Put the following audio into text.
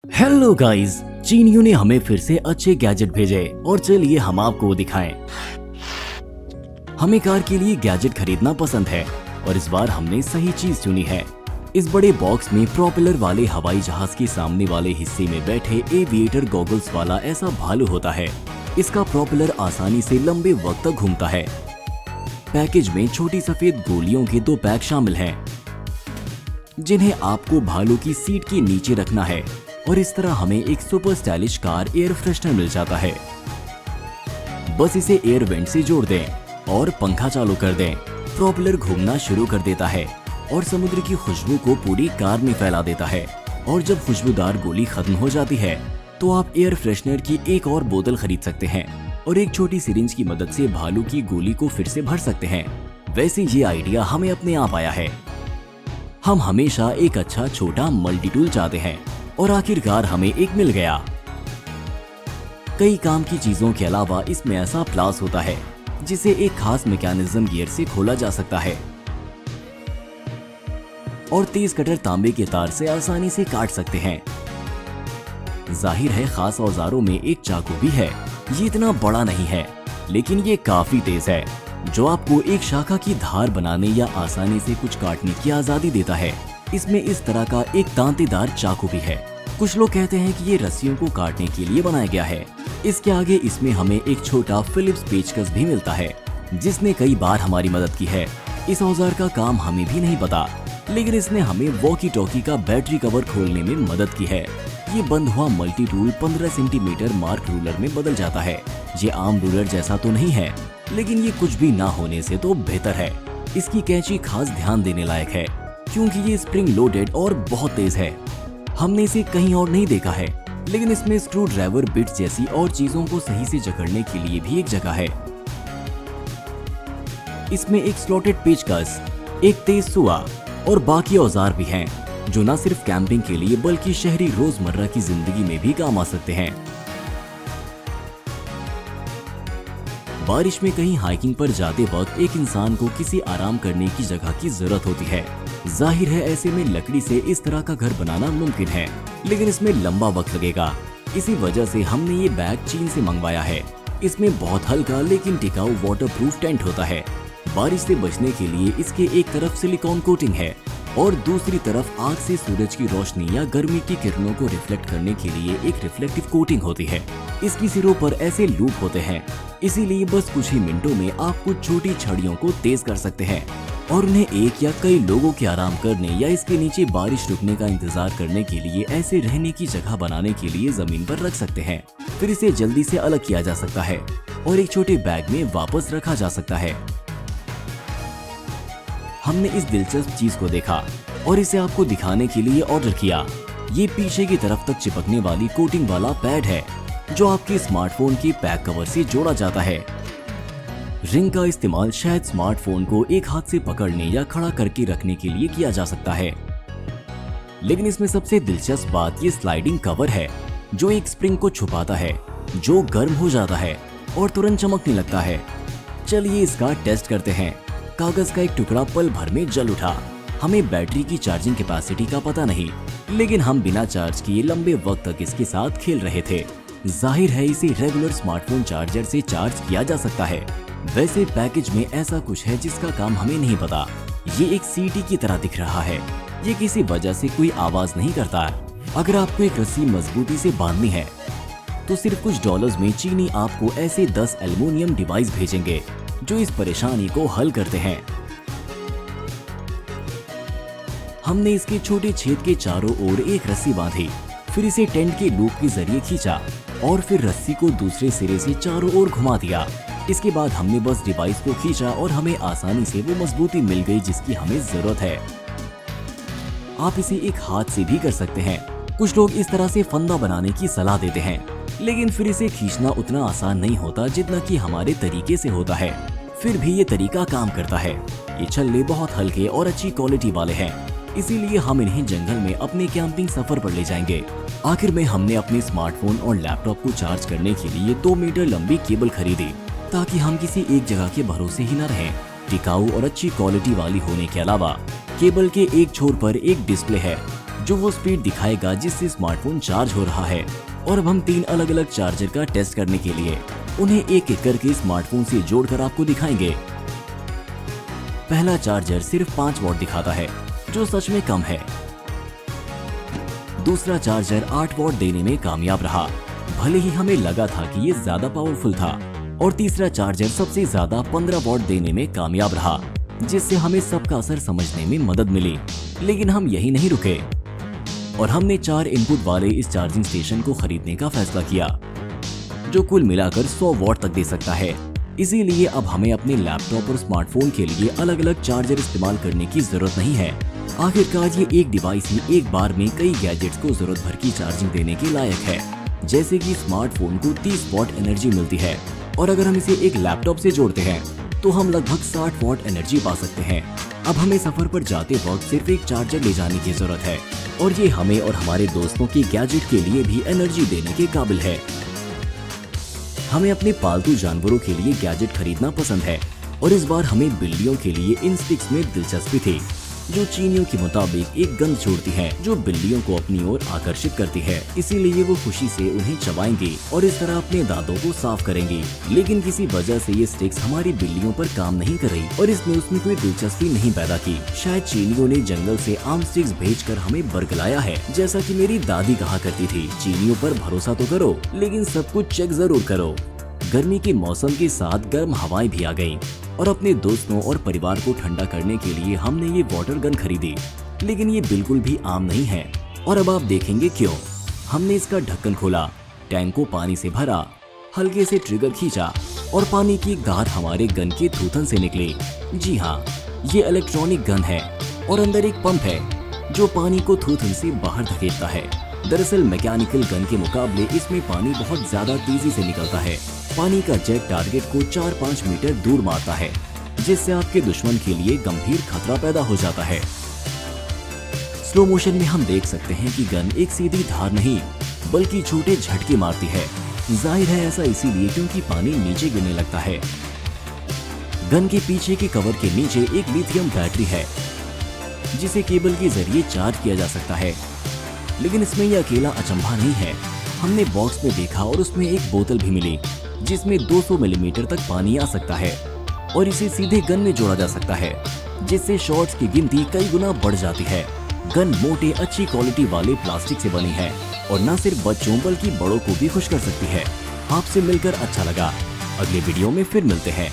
Hello guys, चीनियों ने हमें फिर से अच्छे गैजेट भेजे और चलिए हम आपको वो दिखाएं। हमें कार के लिए गैजेट खरीदना पसंद है और इस बार हमने सही चीज चुनी है। इस बड़े बॉक्स में प्रोपेलर वाले हवाई जहाज के सामने वाले हिस्से में बैठे एविएटर गॉगल्स वाला ऐसा भालू होता है। इसका प्रोपेलर आसानी से लंबे वक्त तक घूमता है। पैकेज में छोटी सफेद गोलियों के 2 पैक शामिल हैं, जिन्हें आपको भालू की सीट के नीचे रखना है और इस तरह हमें एक super stylish car air freshener मिल जाता है। बस इसे एयर वेंट से जोड़ दें और पंखा चालू कर दें। प्रोपेलर घूमना शुरू कर देता है और समुद्र की खुशबू को पूरी कार में फैला देता है। और जब खुशबूदार गोली खत्म हो जाती है तो आप एयर फ्रेशनर की एक और बोतल खरीद सकते हैं और एक छोटी सिरिंज की मदद से भालू की गोली को फिर से भर सकते हैं। वैसे ये आइडिया हमें अपने आप आया है। हम हमेशा एक अच्छा छोटा मल्टी टूल चाहते हैं और आखिरकार हमें एक मिल गया। कई काम की चीजों के अलावा इसमें ऐसा प्लास होता है जिसे एक खास मैकेनिज्म गियर से खोला जा सकता है और तेज कटर तांबे के तार से आसानी से काट सकते हैं। जाहिर है खास औजारों में एक चाकू भी है। ये इतना बड़ा नहीं है लेकिन ये काफी तेज है, जो आपको एक शाखा की धार बनाने या आसानी से कुछ काटने की आजादी देता है। इसमें इस तरह का एक दांतेदार चाकू भी है। कुछ लोग कहते हैं कि ये रस्सियों को काटने के लिए बनाया गया है। इसके आगे इसमें हमें एक छोटा फिलिप्स पेचकस भी मिलता है, जिसने कई बार हमारी मदद की है। इस औजार का काम हमें भी नहीं पता, लेकिन इसने हमें वॉकी टॉकी का बैटरी कवर खोलने में मदद की है। ये बंद हुआ multi tool 15 centimetre mark ruler में बदल जाता है। ये आम रूलर जैसा तो नहीं है, लेकिन ये कुछ भी ना होने से तो बेहतर है। इसकी कैंची खास ध्यान देने लायक है क्योंकि ये स्प्रिंग लोडेड और बहुत तेज है। हमने इसे कहीं और नहीं देखा है, लेकिन इसमें स्क्रू ड्राइवर बिट्स जैसी और चीजों को सही से जकड़ने के लिए भी एक जगह है। इसमें एक स्लॉटेड पेचकस, एक तेज सुआ और बाकी औजार भी हैं, जो न सिर्फ कैंपिंग के लिए बल्कि शहरी रोजमर्रा की जिंदगी में भी काम आ सकते हैं। बारिश में कहीं हाइकिंग पर जाते वक्त एक इंसान को किसी आराम करने की जगह की जरूरत होती है। जाहिर है ऐसे में लकड़ी से इस तरह का घर बनाना मुमकिन है, लेकिन इसमें लंबा वक्त लगेगा। इसी वजह से हमने ये बैग चीन से मंगवाया है। इसमें बहुत हल्का लेकिन टिकाऊ वाटरप्रूफ टेंट होता है। बारिश से बचने के लिए इसके एक तरफ सिलिकॉन कोटिंग है और दूसरी तरफ आग से सूरज की रोशनी या गर्मी की किरणों को रिफ्लेक्ट करने के लिए एक रिफ्लेक्टिव कोटिंग होती है। इसकी सिरों पर ऐसे लूप होते हैं, इसीलिए बस कुछ ही मिनटों में आप कुछ छोटी छड़ियों को तेज कर सकते हैं और उन्हें एक या कई लोगों के आराम करने या इसके नीचे बारिश रुकने का इंतजार करने के लिए ऐसे रहने की जगह बनाने के लिए जमीन पर रख सकते हैं। फिर इसे जल्दी से अलग किया जा सकता है और एक छोटे बैग में वापस रखा जा सकता है। हमने इस दिलचस्प चीज को देखा और इसे आपको दिखाने के लिए ऑर्डर किया। ये पीछे की तरफ तक चिपकने वाली कोटिंग वाला पैड है, जो आपके स्मार्टफोन के पैक कवर से जोड़ा जाता है। रिंग का इस्तेमाल शायद स्मार्टफोन को एक हाथ से पकड़ने या खड़ा करके रखने के लिए किया जा सकता है, लेकिन इसमें सबसे दिलचस्प बात ये स्लाइडिंग कवर है, जो एक स्प्रिंग को छुपाता है, जो गर्म हो जाता है और तुरंत चमकने लगता है। चलिए इसका टेस्ट करते हैं। कागज का एक टुकड़ा पल भर में जल उठा। हमें बैटरी की चार्जिंग कैपेसिटी का पता नहीं, लेकिन हम बिना चार्ज किए लंबे वक्त तक इसके साथ खेल रहे थे। जाहिर है इसे रेगुलर स्मार्टफोन चार्जर से चार्ज किया जा सकता है। वैसे पैकेज में ऐसा कुछ है जिसका काम हमें नहीं पता। ये एक सीटी की तरह दिख रहा है। ये किसी वजह से कोई आवाज नहीं करता। अगर आपको एक रस्सी मजबूती से बांधनी है तो सिर्फ कुछ डॉलर्स में चीनी आपको ऐसे 10 एल्युमिनियम डिवाइस भेजेंगे जो इस परेशानी को हल करते हैं। हमने इसके छोटे छेद के चारों ओर एक रस्सी बांधी, फिर इसे टेंट के लूप के जरिए खींचा और फिर रस्सी को दूसरे सिरे से चारों ओर घुमा दिया। इसके बाद हमने बस डिवाइस को खींचा और हमें आसानी से वो मजबूती मिल गई जिसकी हमें जरूरत है। आप इसे एक हाथ से भी कर सकते हैं। कुछ लोग इस तरह से फंदा बनाने की सलाह देते हैं, लेकिन फिर इसे खींचना उतना आसान नहीं होता जितना कि हमारे तरीके से होता है। फिर भी ये तरीका काम करता है। ये छल्ले बहुत हल्के और अच्छी क्वालिटी वाले हैं, इसीलिए हम इन्हें जंगल में अपने कैंपिंग सफर पर ले जाएंगे। आखिर में हमने अपने स्मार्टफोन और लैपटॉप को चार्ज करने के लिए 2 मीटर लंबी केबल खरीदी, ताकि हम किसी एक जगह के भरोसे ही न रहें। टिकाऊ और अच्छी क्वालिटी वाली होने के अलावा केबल के एक छोर पर एक डिस्प्ले है जो वो स्पीड दिखाएगा जिससे स्मार्टफोन चार्ज हो रहा है। और अब हम 3 अलग अलग चार्जर का टेस्ट करने के लिए उन्हें एक एक करके स्मार्टफोन से जोड़कर आपको दिखाएंगे। पहला चार्जर सिर्फ 5 वॉट दिखाता है, जो सच में कम है। दूसरा चार्जर 8 वॉट देने में कामयाब रहा, भले ही हमें लगा था कि ये ज्यादा पावरफुल था। और तीसरा चार्जर सबसे ज्यादा 15 वॉट देने में कामयाब रहा, जिससे हमें सबका असर समझने में मदद मिली। लेकिन हम यही नहीं रुके और हमने 4 इनपुट वाले इस चार्जिंग स्टेशन को खरीदने का फैसला किया, जो कुल मिलाकर 100 वॉट तक दे सकता है। इसीलिए अब हमें अपने लैपटॉप और स्मार्टफोन के लिए अलग अलग चार्जर इस्तेमाल करने की जरूरत नहीं है। आखिरकार ये एक डिवाइस ही एक बार में कई गैजेट्स को जरूरत भर की चार्जिंग देने के लायक है। जैसे कि स्मार्टफोन को 30 वॉट एनर्जी मिलती है और अगर हम इसे एक लैपटॉप से जोड़ते हैं तो हम लगभग 60 वॉट एनर्जी पा सकते हैं। अब हमें सफर पर जाते वक्त सिर्फ एक चार्जर ले जाने की जरूरत है और ये हमें और हमारे दोस्तों की गैजेट के लिए भी एनर्जी देने के काबिल है। हमें अपने पालतू जानवरों के लिए गैजेट खरीदना पसंद है और इस बार हमें बिल्लियों के लिए इन स्टिक्स में दिलचस्पी थी, जो चीनियों के मुताबिक एक गंध छोड़ती है जो बिल्लियों को अपनी ओर आकर्षित करती है। इसीलिए वो खुशी से उन्हें चबाएंगी और इस तरह अपने दांतों को साफ करेंगी। लेकिन किसी वजह से ये स्टिक्स हमारी बिल्लियों पर काम नहीं कर रही और इसने उसमें कोई दिलचस्पी नहीं पैदा की। शायद चीनियों ने जंगल से आम स्टिक्स भेजकर हमें बरगलाया है। जैसा कि मेरी दादी कहा करती थी, चीनियों पर भरोसा तो करो लेकिन सब कुछ चेक जरूर करो। गर्मी के मौसम के साथ गर्म हवाएं भी आ गईं और अपने दोस्तों और परिवार को ठंडा करने के लिए हमने ये वाटर गन खरीदी। लेकिन ये बिल्कुल भी आम नहीं है और अब आप देखेंगे क्यों। हमने इसका ढक्कन खोला, टैंक को पानी से भरा, हल्के से ट्रिगर खींचा और पानी की गाद हमारे गन के थूथन से निकली। जी हाँ, ये इलेक्ट्रॉनिक गन है और अंदर एक पंप है जो पानी को थूथन से बाहर धकेलता है। दरअसल मैकेनिकल गन के मुकाबले इसमें पानी बहुत ज्यादा तेजी से निकलता है। पानी का जेट टारगेट को 4-5 मीटर दूर मारता है, जिससे आपके दुश्मन के लिए गंभीर खतरा पैदा हो जाता है। स्लो मोशन में हम देख सकते हैं कि गन एक सीधी धार नहीं बल्कि छोटे झटके मारती है। जाहिर है ऐसा इसीलिए क्योंकि पानी नीचे गिरने लगता है। गन के पीछे के कवर के नीचे एक लिथियम बैटरी है जिसे केबल के जरिए चार्ज किया जा सकता है। लेकिन इसमें यह अकेला अचंभा नहीं है। हमने बॉक्स में देखा और उसमें एक बोतल भी मिली जिसमें 200 मिलीमीटर तक पानी आ सकता है और इसे सीधे गन में जोड़ा जा सकता है, जिससे शॉट्स की गिनती कई गुना बढ़ जाती है। गन मोटे अच्छी क्वालिटी वाले प्लास्टिक से बनी है और न सिर्फ बच्चों बल्कि बड़ों को भी खुश कर सकती है। आपसे मिलकर अच्छा लगा। अगले वीडियो में फिर मिलते हैं।